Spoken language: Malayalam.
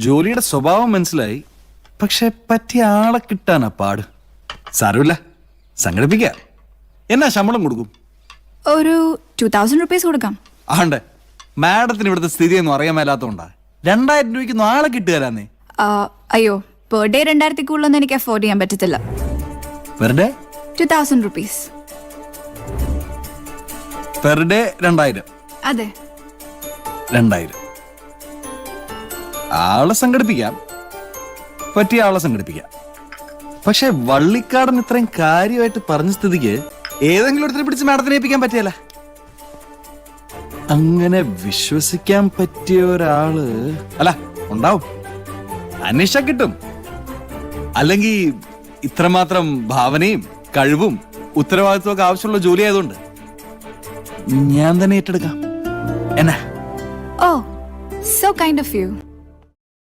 ജോലിയുടെ സ്വഭാവം മനസ്സിലായി. പക്ഷെ പറ്റിയ ആളെ കിട്ടാനാ പാട്. സാരമില്ല, സംഘടിപ്പിക്ക. എന്നാ ശമ്പളം കൊടുക്കും? ഒരു 2000 rupees കൊടുക്കാം. ആണ്ടേ, മാഡത്തിന് ഇവിടുത്തെ സ്ഥിതിയൊന്നും അറിയാൻ മേലാത്തോണ്ടാ 2000 രൂപയ്ക്ക് ആളെ കിട്ടുകയാന്നേ. അയ്യോ, പെർ ഡേ 2000 കൂടുതലൊന്നും എനിക്ക് അഫോർഡ് ചെയ്യാൻ പറ്റത്തില്ല. Per day 2000 rupees. Per day 2000? അതെ. 2000 ആളെ സംഘടിപ്പിക്കാം, പറ്റിയ ആളെ സംഘടിപ്പിക്കാം. പക്ഷെ വള്ളിക്കാടൻ ഇത്രയും കാര്യമായിട്ട് പറഞ്ഞ സ്ഥിതിക്ക് ഏതെങ്കിലും ഒരുത്തിനെ പിടിച്ച് മാഡത്തിനെ ഏൽപ്പിക്കാൻ പറ്റിയല്ല. അങ്ങനെ വിശ്വസിക്കാൻ പറ്റിയ ഒരാള് അല്ല ഉണ്ടാവും, അന്വേഷിച്ചാ കിട്ടും. അല്ലെങ്കിൽ ഇത്രമാത്രം ഭാവനയും കഴിവും ഉത്തരവാദിത്വം ഒക്കെ ആവശ്യമുള്ള ജോലി ആയതുകൊണ്ട് ഞാൻ തന്നെ ഏറ്റെടുക്കാം. എന്നാ? Oh, so kind of you.